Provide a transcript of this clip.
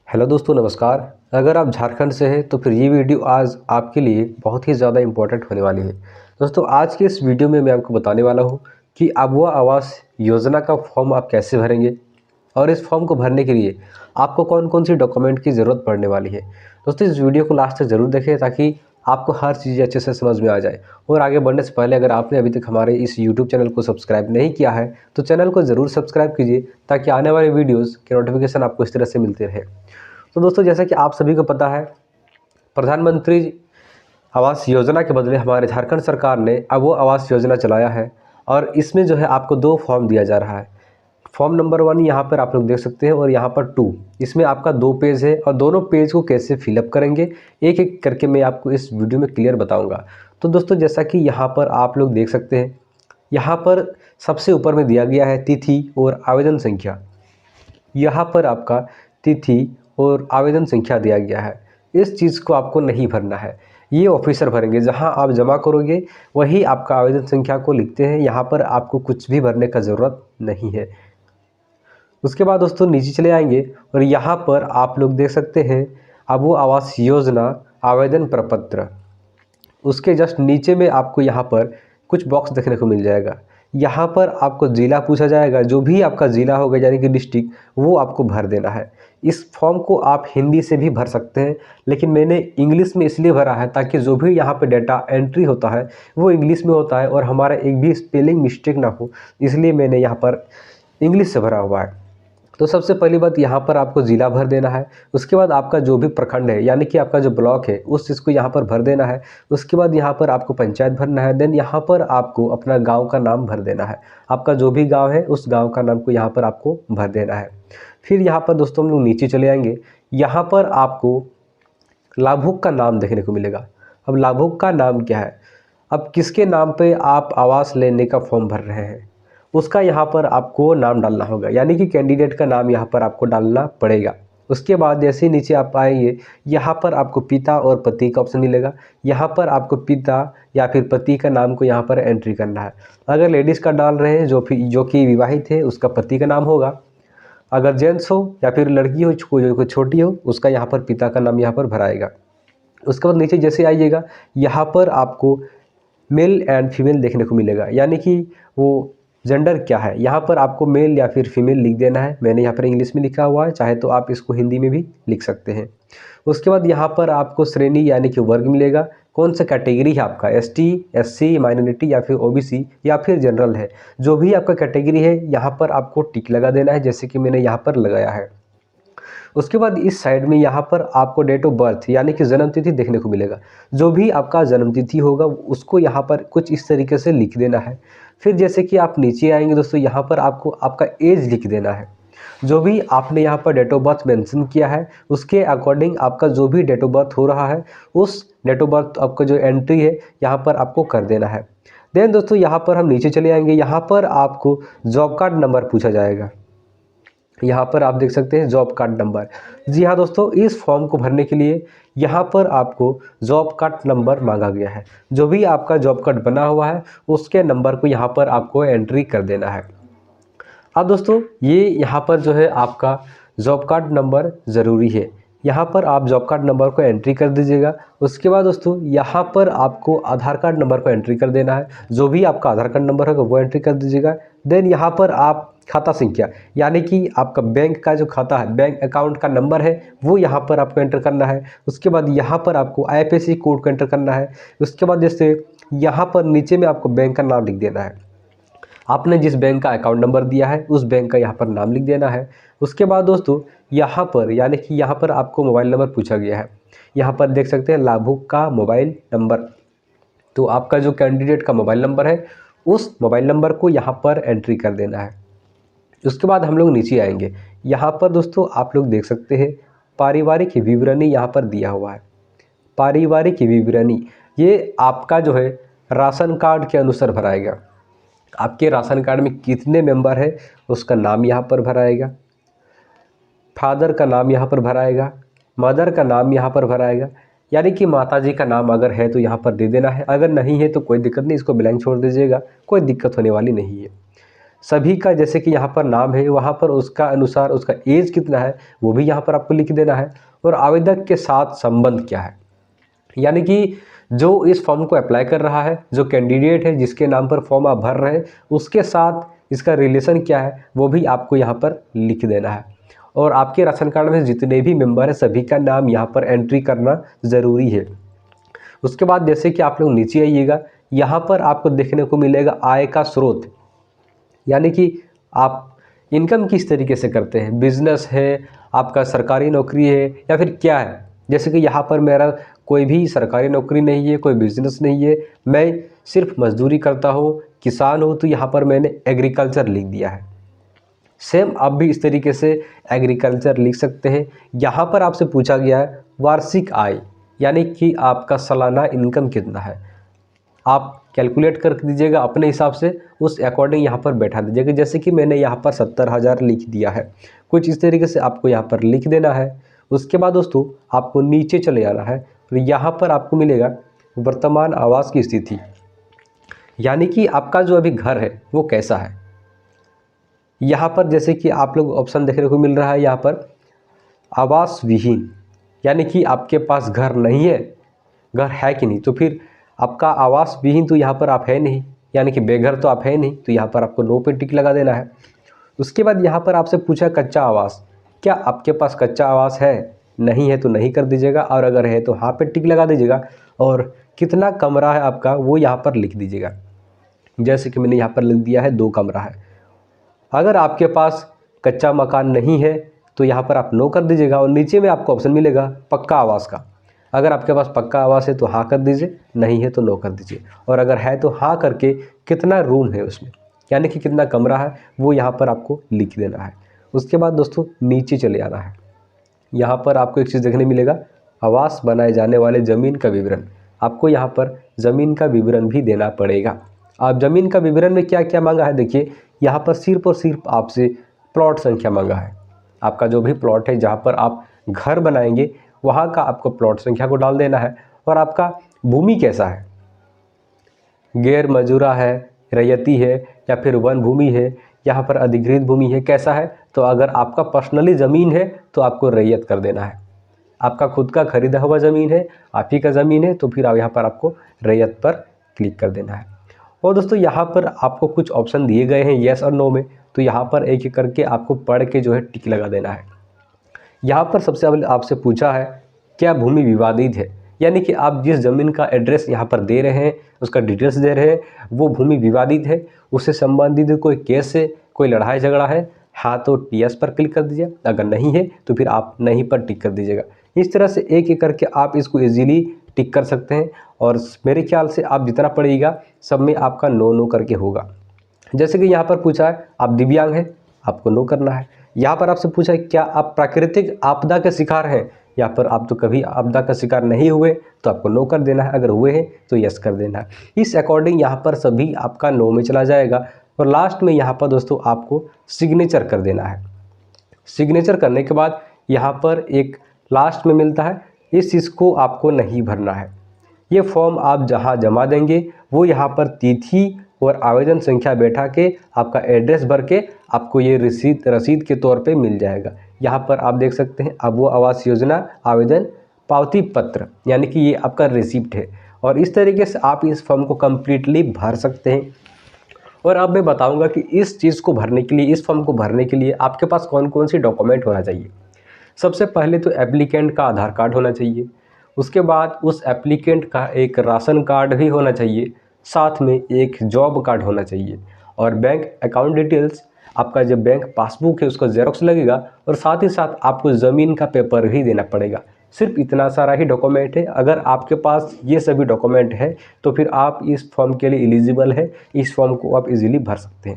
Hello दोस्तों, नमस्कार। अगर आप झारखंड से हैं तो फिर ये वीडियो आज आपके लिए बहुत ही ज़्यादा इम्पोर्टेंट होने वाली है। दोस्तों, आज के इस वीडियो में मैं आपको बताने वाला हूँ कि अबुआ आवास योजना का फॉर्म आप कैसे भरेंगे और इस फॉर्म को भरने के लिए आपको कौन कौन सी डॉक्यूमेंट की ज़रूरत पड़ने वाली है। दोस्तों, इस वीडियो को लास्ट तक ज़रूर देखें ताकि आपको हर चीज़ अच्छे से समझ में आ जाए। और आगे बढ़ने से पहले अगर आपने अभी तक हमारे इस यूट्यूब चैनल को सब्सक्राइब नहीं किया है तो चैनल को ज़रूर सब्सक्राइब कीजिए ताकि आने वाले वीडियोज़ के नोटिफिकेशन आपको इस तरह से मिलते रहे। तो दोस्तों, जैसा कि आप सभी को पता है, प्रधानमंत्री आवास योजना के बदले हमारे झारखंड सरकार ने अब वो आवास योजना चलाया है और इसमें जो है आपको दो फॉर्म दिया जा रहा है। फॉर्म नंबर 1 यहाँ पर आप लोग देख सकते हैं और यहाँ पर 2, इसमें आपका 2 पेज है और दोनों पेज को कैसे फिलअप करेंगे एक एक करके मैं आपको इस वीडियो में क्लियर बताऊँगा। तो दोस्तों, जैसा कि यहाँ पर आप लोग देख सकते हैं, यहाँ पर सबसे ऊपर में दिया गया है तिथि और आवेदन संख्या। यहाँ पर आपका तिथि और आवेदन संख्या दिया गया है। इस चीज़ को आपको नहीं भरना है, ये ऑफिसर भरेंगे। जहाँ आप जमा करोगे वही आपका आवेदन संख्या को लिखते हैं। यहाँ पर आपको कुछ भी भरने का ज़रूरत नहीं है। उसके बाद दोस्तों नीचे चले आएंगे और यहाँ पर आप लोग देख सकते हैं अबुआ आवास योजना आवेदन प्रपत्र। उसके जस्ट नीचे में आपको यहाँ पर कुछ बॉक्स देखने को मिल जाएगा। यहाँ पर आपको ज़िला पूछा जाएगा, जो भी आपका ज़िला होगा यानी कि डिस्ट्रिक्ट, वो आपको भर देना है। इस फॉर्म को आप हिंदी से भी भर सकते हैं, लेकिन मैंने इंग्लिश में इसलिए भरा है ताकि जो भी यहाँ पे डाटा एंट्री होता है वो इंग्लिश में होता है और हमारा एक भी स्पेलिंग मिस्टेक ना हो, इसलिए मैंने यहाँ पर इंग्लिश से भरा हुआ है। तो सबसे पहली बात, यहाँ पर आपको ज़िला भर देना है। उसके बाद आपका जो भी प्रखंड है यानी कि आपका जो ब्लॉक है उस चीज़ को यहाँ पर भर देना है। उसके बाद यहाँ पर आपको पंचायत भरना है। देन यहाँ पर आपको अपना गांव का नाम भर देना है। आपका जो भी गांव है उस गांव का नाम को यहाँ पर आपको भर देना है। फिर यहाँ पर दोस्तों हम लोग नीचे चले आएंगे। यहाँ पर आपको लाभुक का नाम देखने को मिलेगा। अब लाभुक का नाम क्या है, अब किसके नाम पे आप आवास लेने का फॉर्म भर रहे हैं उसका यहाँ पर आपको नाम डालना होगा, यानी कि कैंडिडेट का नाम यहाँ पर आपको डालना पड़ेगा। उसके बाद जैसे ही नीचे आप आएंगे, यहाँ पर आपको पिता और पति का ऑप्शन मिलेगा। यहाँ पर आपको पिता या फिर पति का नाम को यहाँ पर एंट्री करना है। अगर लेडीज़ का डाल रहे हैं जो कि विवाहित है उसका पति का नाम होगा। अगर जेंट्स हो या फिर लड़की हो कोई छोटी हो उसका यहाँ पर पिता का नाम यहाँ पर भराएगा। उसके बाद नीचे जैसे आइएगा, यहाँ पर आपको मेल एंड फीमेल देखने को मिलेगा, यानी कि वो जेंडर क्या है। यहाँ पर आपको मेल या फिर फीमेल लिख देना है। मैंने यहाँ पर इंग्लिश में लिखा हुआ है, चाहे तो आप इसको हिंदी में भी लिख सकते हैं। उसके बाद यहाँ पर आपको श्रेणी यानी कि वर्ग मिलेगा, कौन सा कैटेगरी है आपका, एसटी, एससी, माइनॉरिटी या फिर ओबीसी या फिर जनरल है। जो भी आपका कैटेगरी है यहाँ पर आपको टिक लगा देना है, जैसे कि मैंने यहाँ पर लगाया है। उसके बाद इस साइड में यहाँ पर आपको डेट ऑफ बर्थ यानी कि जन्म तिथि देखने को मिलेगा। जो भी आपका जन्म तिथि होगा उसको यहाँ पर कुछ इस तरीके से लिख देना है। फिर जैसे कि आप नीचे आएंगे दोस्तों, यहाँ पर आपको आपका एज लिख देना है। जो भी आपने यहाँ पर डेट ऑफ बर्थ मेंशन किया है उसके अकॉर्डिंग आपका जो भी डेट ऑफ बर्थ हो रहा है उस डेट ऑफ बर्थ आपका जो एंट्री है यहाँ पर आपको कर देना है। देन दोस्तों यहाँ पर हम नीचे चले आएंगे। यहाँ पर आपको जॉब कार्ड नंबर पूछा जाएगा। यहाँ पर आप देख सकते हैं जॉब कार्ड नंबर। जी हाँ दोस्तों, इस फॉर्म को भरने के लिए यहाँ पर आपको जॉब कार्ड नंबर मांगा गया है। जो भी आपका जॉब कार्ड बना हुआ है उसके नंबर को यहाँ पर आपको एंट्री कर देना है। अब दोस्तों ये यहाँ पर जो है आपका जॉब कार्ड नंबर ज़रूरी है। यहाँ पर आप जॉब कार्ड नंबर को एंट्री कर दीजिएगा। उसके बाद दोस्तों यहाँ पर आपको आधार कार्ड नंबर को एंट्री कर देना है। जो भी आपका आधार कार्ड नंबर होगा वो एंट्री कर दीजिएगा। देन यहाँ पर आप खाता संख्या यानी कि आपका बैंक का जो खाता है, बैंक अकाउंट का नंबर है, वो यहाँ पर आपको एंटर करना है। उसके बाद यहाँ पर आपको आईएफएससी कोड को एंटर करना है। उसके बाद जैसे यहाँ पर नीचे में आपको बैंक का नाम लिख देना है। आपने जिस बैंक का अकाउंट नंबर दिया है उस बैंक का यहाँ पर नाम लिख देना है। उसके बाद दोस्तों यहाँ पर यानी कि यहाँ पर आपको मोबाइल नंबर पूछा गया है। यहाँ पर देख सकते हैं लाभुक का मोबाइल नंबर, तो आपका जो कैंडिडेट का मोबाइल नंबर है उस मोबाइल नंबर को यहाँ पर एंट्री कर देना है। उसके बाद हम लोग नीचे आएंगे। यहाँ पर दोस्तों आप लोग देख सकते हैं पारिवारिक विवरणी यहाँ पर दिया हुआ है। पारिवारिक विवरणी ये आपका जो है राशन कार्ड के अनुसार भराएगा। आपके राशन कार्ड में कितने मेंबर है उसका नाम यहाँ पर भराएगा। फादर का नाम यहाँ पर भराएगा, मदर का नाम यहाँ पर भराएगा, यानी कि माताजी का नाम अगर है तो यहाँ पर दे देना है। अगर नहीं है तो कोई दिक्कत नहीं, इसको ब्लैंक छोड़ दीजिएगा, कोई दिक्कत होने वाली नहीं है। सभी का जैसे कि यहाँ पर नाम है, वहाँ पर उसका अनुसार उसका एज कितना है वो भी यहाँ पर आपको लिख देना है, और आवेदक के साथ संबंध क्या है, यानी कि जो इस फॉर्म को अप्लाई कर रहा है, जो कैंडिडेट है जिसके नाम पर फॉर्म आप भर रहे हैं, उसके साथ इसका रिलेशन क्या है वो भी आपको यहाँ पर लिख देना है। और आपके राशन कार्ड में जितने भी मेंबर हैं सभी का नाम यहाँ पर एंट्री करना ज़रूरी है। उसके बाद जैसे कि आप लोग नीचे आइएगा, यहाँ पर आपको देखने को मिलेगा आय का स्रोत, यानी कि आप इनकम किस तरीके से करते हैं, बिजनेस है, आपका सरकारी नौकरी है या फिर क्या है। जैसे कि यहाँ पर मेरा कोई भी सरकारी नौकरी नहीं है, कोई बिजनेस नहीं है, मैं सिर्फ मजदूरी करता हूँ, किसान हूँ, तो यहाँ पर मैंने एग्रीकल्चर लिख दिया है। सेम आप भी इस तरीके से एग्रीकल्चर लिख सकते हैं। यहाँ पर आपसे पूछा गया है वार्षिक आय, यानी कि आपका सालाना इनकम कितना है, आप कैलकुलेट कर दीजिएगा अपने हिसाब से, उस अकॉर्डिंग यहाँ पर बैठा दीजिएगा। जैसे कि मैंने यहाँ पर 70,000 लिख दिया है, कुछ इस तरीके से आपको यहाँ पर लिख देना है। उसके बाद दोस्तों आपको नीचे चले आना है, तो यहाँ पर आपको मिलेगा वर्तमान आवास की स्थिति, यानी कि आपका जो अभी घर है वो कैसा है। यहाँ पर जैसे कि आप लोग ऑप्शन देखने को मिल रहा है यहाँ पर आवास विहीन, यानी कि आपके पास घर नहीं है, घर है कि नहीं, तो फिर आपका आवास विहीन तो यहाँ पर आप है नहीं, यानी कि बेघर तो आप है नहीं, तो यहाँ पर आपको नो पे टिक लगा देना है। उसके बाद यहाँ पर आपसे पूछा कच्चा आवास, क्या आपके पास कच्चा आवास है, नहीं है तो नहीं कर दीजिएगा, और अगर है तो हाँ पे टिक लगा दीजिएगा, और कितना कमरा है आपका वो यहाँ पर लिख दीजिएगा। जैसे कि मैंने यहाँ पर लिख दिया है 2 कमरा है। अगर आपके पास कच्चा मकान नहीं है तो यहाँ पर आप नो कर दीजिएगा, और नीचे में आपको ऑप्शन मिलेगा पक्का आवास का। अगर आपके पास पक्का आवास है तो हाँ कर दीजिए, नहीं है तो नो कर दीजिए, और अगर है तो हाँ करके कितना रूम है उसमें, यानी कि कितना कमरा है वो यहाँ पर आपको लिख देना है। उसके बाद दोस्तों नीचे चले आना है, यहाँ पर आपको एक चीज़ देखने मिलेगा आवास बनाए जाने वाले ज़मीन का विवरण। आपको यहाँ पर ज़मीन का विवरण भी देना पड़ेगा। आप ज़मीन का विवरण में क्या क्या मांगा है देखिए, यहाँ पर सिर्फ और सिर्फ आपसे प्लॉट संख्या मांगा है। आपका जो भी प्लॉट है जहाँ पर आप घर बनाएंगे वहाँ का आपको प्लॉट संख्या को डाल देना है, और आपका भूमि कैसा है, गैर मजूरा है, रैयती है या फिर वन भूमि है, यहाँ पर अधिकृत भूमि है, कैसा है। तो अगर आपका पर्सनली ज़मीन है तो आपको रैयत कर देना है, आपका खुद का खरीदा हुआ ज़मीन है, आप ही का ज़मीन है, तो फिर यहाँ पर आपको रैयत पर क्लिक कर देना है। और दोस्तों यहाँ पर आपको कुछ ऑप्शन दिए गए हैं येस और नो में, तो यहाँ पर एक एक करके आपको पढ़ के जो है टिक लगा देना है। यहाँ पर सबसे पहले आपसे पूछा है क्या भूमि विवादित है, यानी कि आप जिस ज़मीन का एड्रेस यहाँ पर दे रहे हैं, उसका डिटेल्स दे रहे हैं, वो भूमि विवादित है, उससे संबंधित कोई केस है, कोई लड़ाई झगड़ा है, हाँ तो यस पर क्लिक कर दीजिए, अगर नहीं है तो फिर आप नहीं पर टिक कर दीजिएगा। इस तरह से एक एक करके आप इसको ईजीली टिक कर सकते हैं, और मेरे ख्याल से आप जितना पढ़िएगा सब में आपका नो नो करके होगा। जैसे कि यहाँ पर पूछा है आप दिव्यांग हैं, आपको नो करना है। यहाँ पर आपसे पूछा है क्या आप प्राकृतिक आपदा के शिकार हैं, यहाँ पर आप तो कभी आपदा का शिकार नहीं हुए तो आपको नो कर देना है, अगर हुए हैं तो यस कर देना है। इस अकॉर्डिंग यहाँ पर सभी आपका नो में चला जाएगा, और लास्ट में यहाँ पर दोस्तों आपको सिग्नेचर कर देना है। सिग्नेचर करने के बाद यहाँ पर एक लास्ट में मिलता है, इस चीज़ को आपको नहीं भरना है। ये फॉर्म आप जहाँ जमा देंगे वो यहाँ पर तिथि और आवेदन संख्या बैठा के आपका एड्रेस भर के आपको ये रसीद के तौर पे मिल जाएगा। यहाँ पर आप देख सकते हैं अबुआ आवास योजना आवेदन पावती पत्र, यानी कि ये आपका रिसिप्ट है, और इस तरीके से आप इस फॉर्म को कम्प्लीटली भर सकते हैं। और अब मैं बताऊंगा कि इस चीज़ को भरने के लिए, इस फॉर्म को भरने के लिए आपके पास कौन कौन सी डॉक्यूमेंट होना चाहिए। सबसे पहले तो एप्लीकेंट का आधार कार्ड होना चाहिए, उसके बाद उस एप्लीकेंट का एक राशन कार्ड भी होना चाहिए, साथ में एक जॉब कार्ड होना चाहिए, और बैंक अकाउंट डिटेल्स, आपका जो बैंक पासबुक है उसका जेरोक्स लगेगा, और साथ ही साथ आपको ज़मीन का पेपर भी देना पड़ेगा। सिर्फ इतना सारा ही डॉक्यूमेंट है। अगर आपके पास ये सभी डॉक्यूमेंट है तो फिर आप इस फॉर्म के लिए एलिजिबल है, इस फॉर्म को आप इजीली भर सकते हैं।